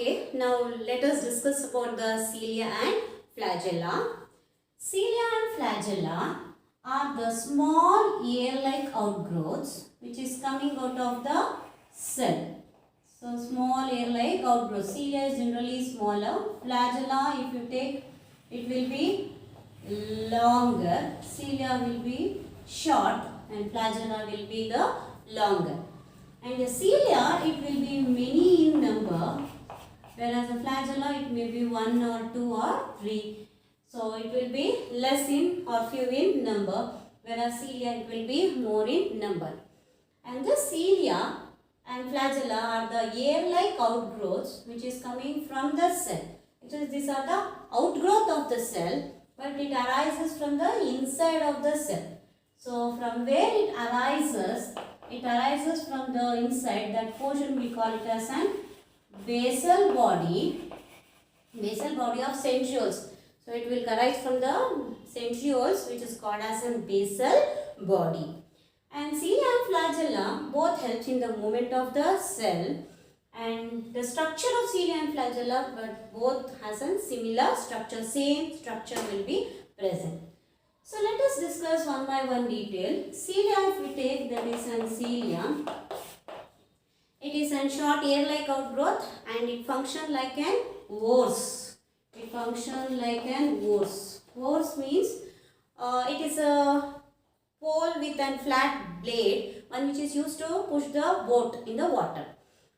Okay, now let us discuss about the cilia and flagella. Cilia and flagella are the small ear-like outgrowths which is coming out of the cell. So, small ear-like outgrowths. Cilia is generally smaller. Flagella, if you take, it will be longer. Cilia will be short and flagella will be the longer. And the cilia, it will be many in number, whereas the flagella, it may be 1 or 2 or 3. So, it will be less in or few in number, whereas cilia, it will be more in number. And the cilia and flagella are the ear-like outgrowths which is coming from the cell. Actually, these are the outgrowth of the cell, but it arises from the inside of the cell. So, from where it arises from the inside. That portion we call it as an basal body of centrioles. So, it will arise from the centrioles, which is called as a basal body. And cilia and flagella both helps in the movement of the cell, and the structure of cilia and flagella, but both has a similar structure, same structure will be present. So, let us discuss one by one detail. Cilia, if we take, that is an cilia, it is a short ear-like outgrowth and it functions like an oars. It functions like an oars. Oars means it is a pole with a flat blade, one which is used to push the boat in the water.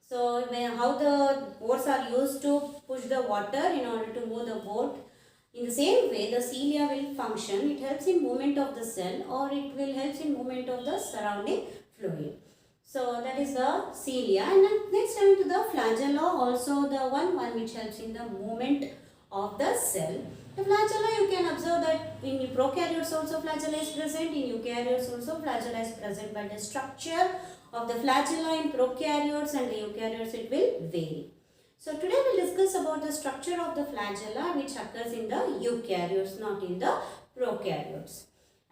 So, how the oars are used to push the water in order to move the boat, in the same way the cilia will function. It helps in movement of the cell, or it will help in movement of the surrounding fluid. So, that is the cilia. And then next coming to the flagella, also the one which helps in the movement of the cell. The flagella, you can observe that in prokaryotes also flagella is present, in eukaryotes also flagella is present, but the structure of the flagella in prokaryotes and the eukaryotes, it will vary. So, today we will discuss about the structure of the flagella which occurs in the eukaryotes, not in the prokaryotes.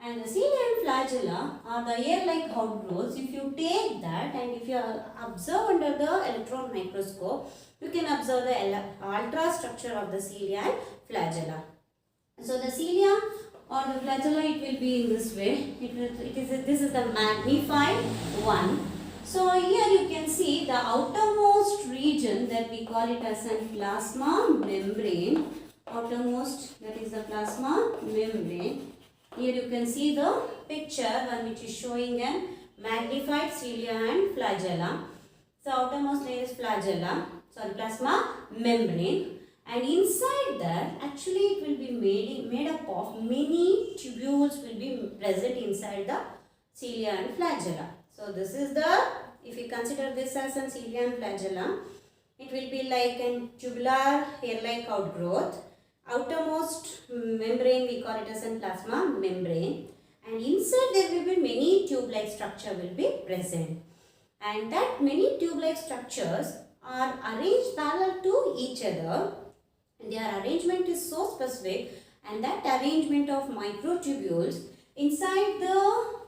And the cilia and flagella are the ear-like outgrowths. If you take that and if you observe under the electron microscope, you can observe the ultra structure of the cilia and flagella. So, the cilia or the flagella, it will be in this way. This is the magnified one. So, here you can see the outermost region, that we call it as a plasma membrane. Outermost, that is the plasma membrane. Here you can see the picture one which is showing a magnified cilia and flagella. So, outermost layer is plasma membrane, and inside that actually it will be made up of many tubules will be present inside the cilia and flagella. So, this is the, if you consider this as a cilia and flagella, it will be like a tubular hair-like outgrowth. Outermost membrane, we call it as a plasma membrane, and inside there will be many tube-like structure will be present, and that many tube-like structures are arranged parallel to each other. Their arrangement is so specific, and that arrangement of microtubules inside the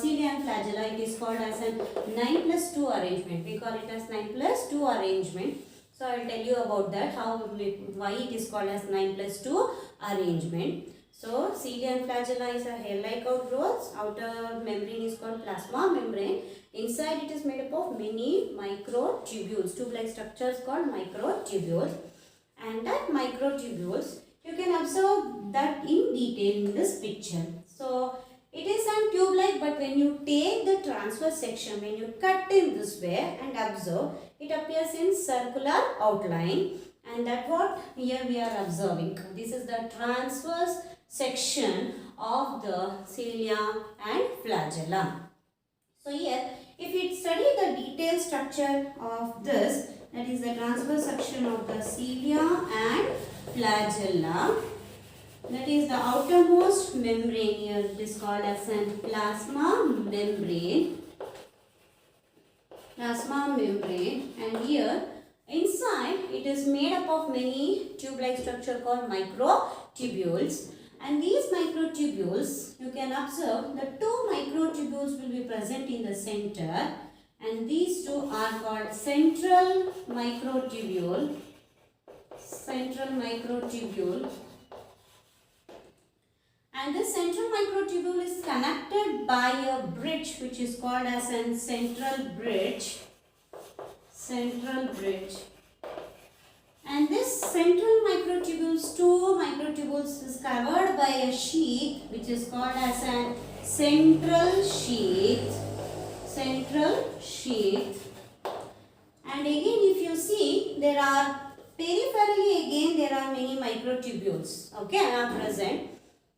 cilia and flagella, it is called as a 9+2 arrangement. We call it as 9+2 arrangement. So, I will tell you about that, why it is called as 9+2 arrangement. So, cilia and flagella is a hair-like outgrowth. Outer membrane is called plasma membrane. Inside it is made up of many microtubules, tube-like structures called microtubules. And that microtubules, you can observe that in detail in this picture. So, it is a tube-like, but when you take the transverse section, when you cut in this way and observe, it appears in circular outline, and that what here we are observing. This is the transverse section of the cilia and flagella. So, here if we study the detailed structure of this, that is the transverse section of the cilia and flagella, that is the outermost membrane, here it is called as a plasma membrane. And here inside it is made up of many tube-like structure called microtubules, and these microtubules, you can observe the two microtubules will be present in the center, and these two are called central microtubule central microtubule, and this central microtubule is connected by a bridge which is called as a central bridge. And this central microtubules, two microtubules, is covered by a sheath which is called as a central sheath. And again, if you see, there are peripherally again there are many microtubules, okay, are present.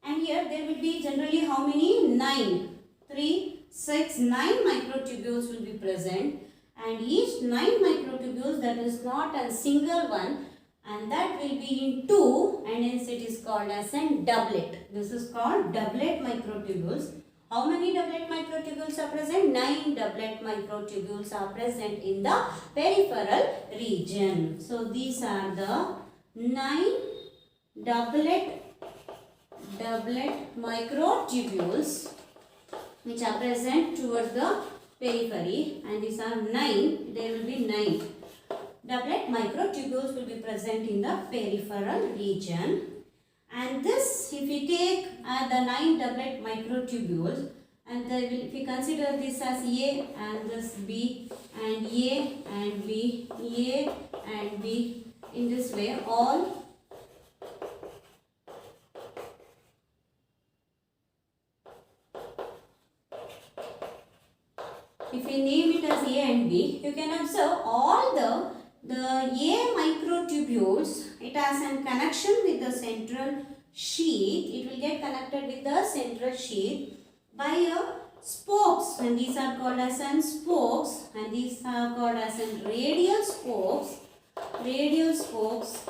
And here there will be generally how many? 9. 3, 6, 9 microtubules will be present. And each 9 microtubules, that is not a single one, and that will be in 2, and hence it is called as a doublet. This is called doublet microtubules. How many doublet microtubules are present? 9 doublet microtubules are present in the peripheral region. So these are the 9 doublet microtubules which are present towards the periphery, and these are 9. There will be 9 doublet microtubules will be present in the peripheral region. And this, if we take the 9 doublet microtubules, and if we consider this as A and this B, and A and B, A and B, in this way all if we name it as A and B, you can observe all the A microtubules, it has a connection with the central sheath. It will get connected with the central sheath by a spokes, and these are called as spokes, and these are called as radial spokes. Radial spokes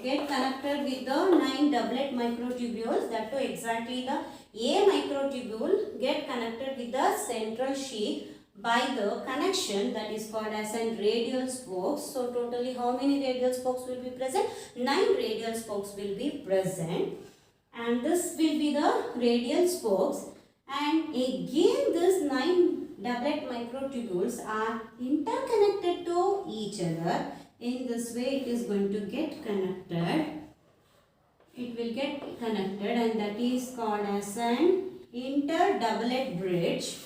get connected with the 9 doublet microtubules. That too exactly the A microtubule get connected with the central sheath by the connection that is called as radial spokes. So totally how many radial spokes will be present? 9 radial spokes will be present, and this will be the radial spokes. And again this 9 doublet microtubules are interconnected to each other. In this way it is going to get connected. It will get connected, and that is called as an inter-doublet bridge.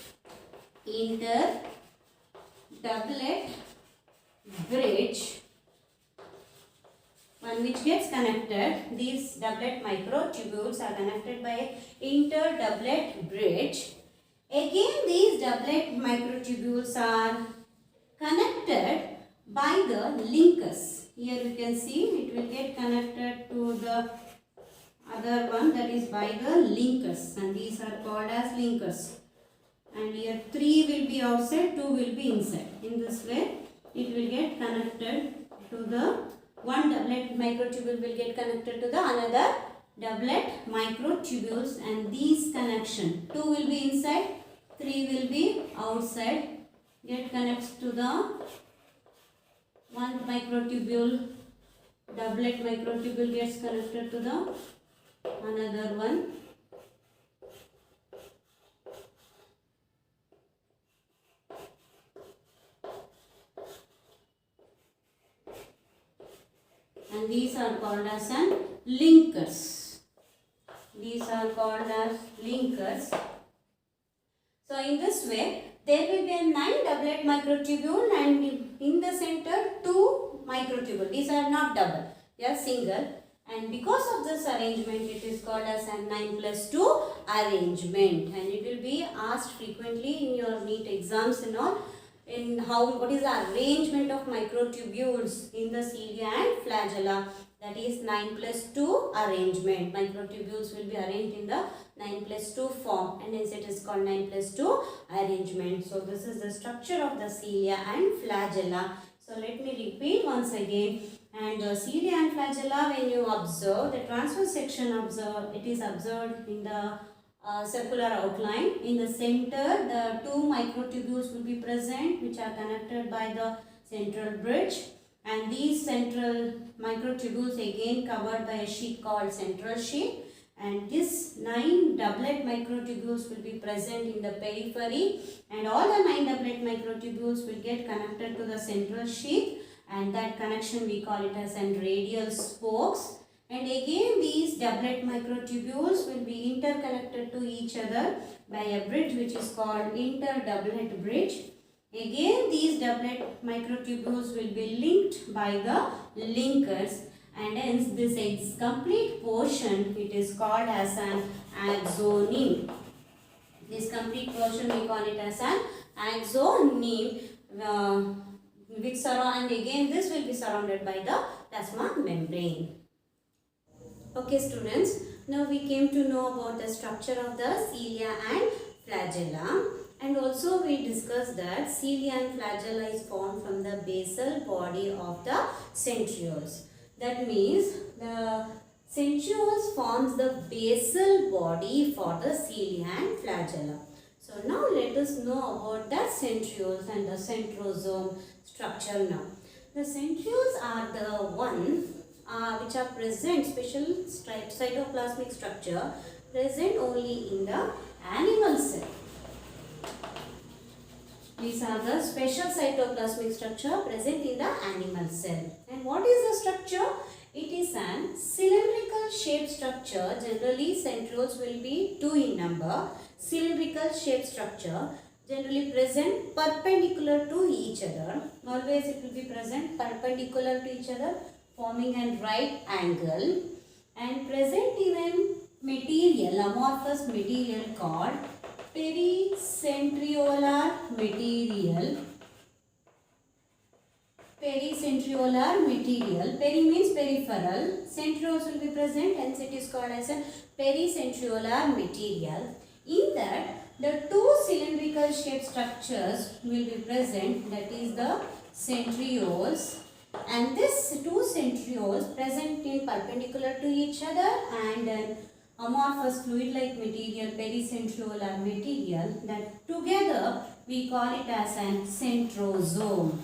Inter-doublet bridge, one which gets connected. These doublet microtubules are connected by inter-doublet bridge. Again these doublet microtubules are connected by the linkers. Here you can see it will get connected to the other one, that is by the linkers, and these are called as linkers. And here 3 will be outside, 2 will be inside. In this way it will get connected to the one doublet microtubule will get connected to the another doublet microtubules, and these connection 2 will be inside, 3 will be outside, get connects to the one microtubule. Doublet microtubule gets connected to the another one. And these are called as linkers. These are called as linkers. So in this way there will be a 9 doublet microtubule, and in the center 2 microtubule. These are not double, they are single, and because of this arrangement it is called as a 9+2 arrangement, and it will be asked frequently in your NEET exams and all, in what is the arrangement of microtubules in the cilia and flagella. That is 9+2 arrangement. Microtubules will be arranged in the 9+2 form, and hence it is called 9+2 arrangement. So this is the structure of the cilia and flagella. So let me repeat once again. And cilia and flagella, when you observe the transverse section, it is observed in the circular outline. In the center the 2 microtubules will be present which are connected by the central bridge, and these central microtubules again covered by a sheath called central sheath, and this 9 doublet microtubules will be present in the periphery, and all the 9 doublet microtubules will get connected to the central sheath, and that connection we call it as an radial spokes. And again these doublet microtubules will be interconnected to each other by a bridge which is called interdoublet bridge. Again these doublet microtubules will be linked by the linkers, and hence this complete portion it is called as an axoneme. This complete portion we call it as an axoneme, which surround, and again this will be surrounded by the plasma membrane. Okay students, now we came to know about the structure of the cilia and flagella, and also we discussed that cilia and flagella is formed from the basal body of the centrioles. That means the centrioles forms the basal body for the cilia and flagella. So now let us know about the centrioles and the centrosome structure now. The centrioles are the one which are present, special cytoplasmic structure present only in the animal cell. These are the special cytoplasmic structure present in the animal cell. And what is the structure? It is an cylindrical shaped structure. Generally centrioles will be 2 in number. Cylindrical shaped structure generally present perpendicular to each other. Always it will be present perpendicular to each other, forming a right angle, and present in a material, amorphous material called pericentriolar material. Pericentriolar material. Peri means peripheral. Centrioles will be present, hence it is called as a pericentriolar material. In that, the 2 cylindrical shaped structures will be present, that is the centrioles, and this 2 centrioles present in perpendicular to each other and an amorphous fluid like material, pericentriolar material, that together we call it as an centrosome.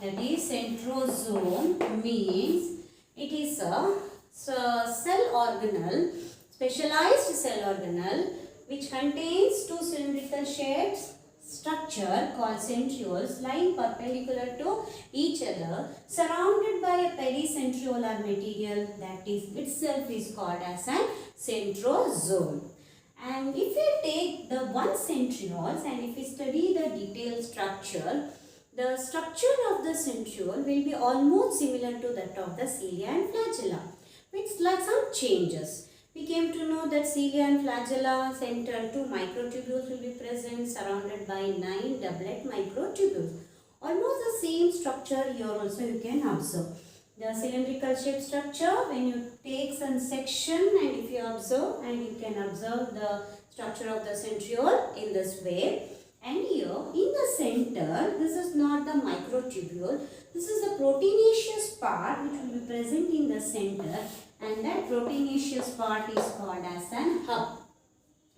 That is, centrosome means it is a cell organelle, specialized cell organelle, which contains 2 cylindrical shaped structure called centrioles lying perpendicular to each other, surrounded by a pericentriolar material that is itself is called as an centrosome. And if we take the one centrioles and if we study the detailed structure, the structure of the centriole will be almost similar to that of the cilia and flagella, with like some changes. We came to know that cilia and flagella center 2 microtubules will be present, surrounded by 9 doublet microtubules. Almost the same structure here also you can observe. The cylindrical shaped structure, when you take some section and if you observe, and you can observe the structure of the centriole in this way. And here in the center, this is not the microtubule, this is the proteinaceous part which will be present in the center, and that proteinaceous part is called as an hub.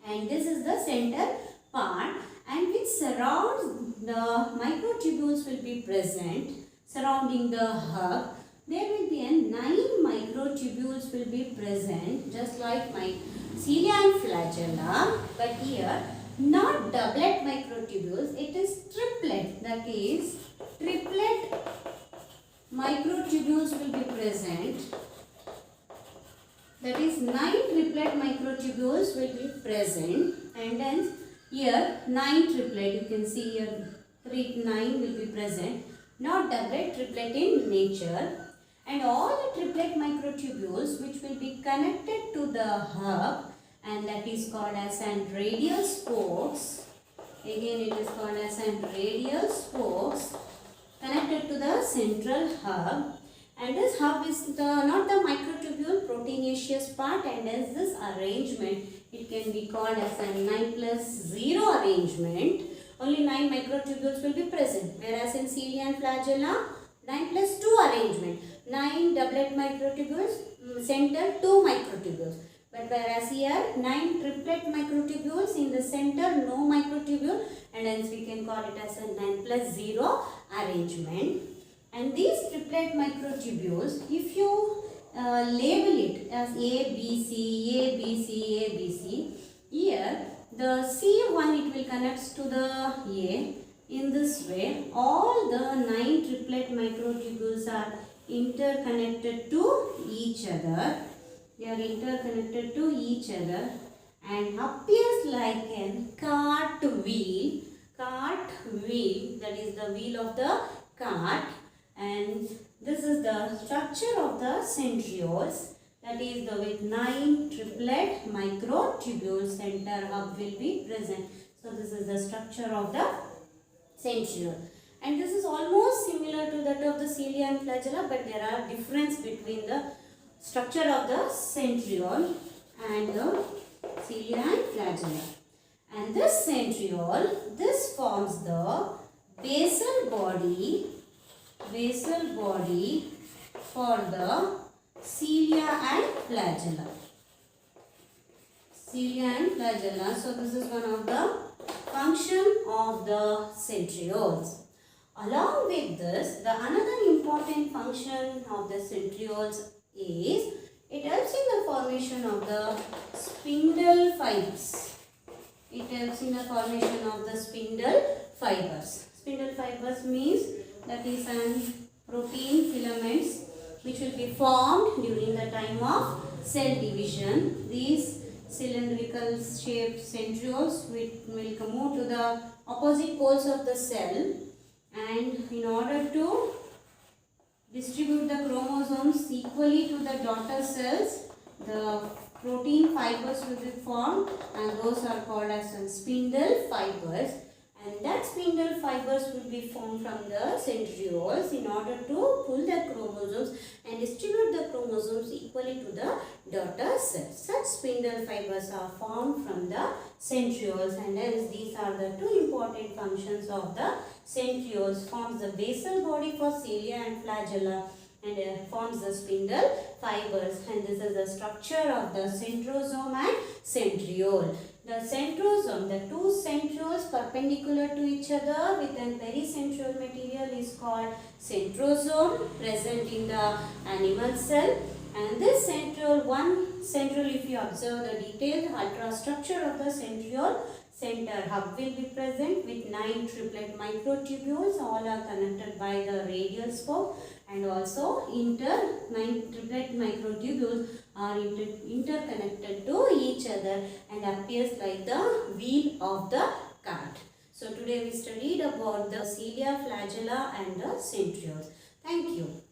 And this is the center part, and which surrounds the microtubules will be present surrounding the hub. There will be 9 microtubules will be present, just like my cilia and flagella, but here not doublet microtubules, it is triplet, that is triplet microtubules will be present. That is 9 triplet microtubules will be present, and then here 9 triplet, you can see here 9 will be present, not doublet, triplet in nature. And all the triplet microtubules which will be connected to the hub, and that is called as an radial spokes. Again it is called as an radial spokes connected to the central hub. And this hub is not the microtubule, proteinaceous part, and as this arrangement it can be called as a 9+0 arrangement. Only 9 microtubules will be present, whereas in cilia and flagella 9+2 arrangement. 9 doublet microtubules, center 2 microtubules. But whereas here 9 triplet microtubules, in the center no microtubule, and hence we can call it as a 9+0 arrangement. And these triplet microtubules, if you label it as A, B, C, A, B, C, A, B, C, here the C1 it will connect to the A, In this way, all the 9 triplet microtubules are interconnected to each other. They are interconnected to each other and appears like a cartwheel. Cartwheel, that is the wheel of the cart. And this is the structure of the centrioles. That is the with 9 triplet microtubules. Center hub will be present. So this is the structure of the centriole. And this is almost similar to that of the cilia and flagella, but there are difference between the structure of the centriole and the cilia and flagella. And this centriole, this forms the basal body for the cilia and flagella. Cilia and flagella. So this is one of the function of the centrioles. Along with this, the another important function of the centrioles is it helps in the formation of the spindle fibers. It helps in the formation of the spindle fibers. Spindle fibers means that is an protein filaments which will be formed during the time of cell division. These cylindrical shaped centrioles will move to the opposite poles of the cell, and in order to distribute the chromosomes equally to the daughter cells, the protein fibers will be formed, and those are called as spindle fibers. And that spindle fibers will be formed from the centrioles in order to pull the chromosomes and distribute the chromosomes equally to the daughter cells. Such spindle fibers are formed from the centrioles, and hence these are the two important functions of the centrioles. Forms the basal body for cilia and flagella, and forms the spindle fibers, and this is the structure of the centrosome and centriole. The centrosome, the two centrioles perpendicular to each other with a pericentral material is called centrosome, present in the animal cell. And this centriole, one centriole, if you observe the detailed ultrastructure of the centriole, center hub will be present with 9 triplet microtubules. All are connected by the radial spoke, and also 9 triplet microtubules are interconnected to each other and appears like the wheel of the cart. So today we studied about the cilia, flagella and the centrioles. Thank you.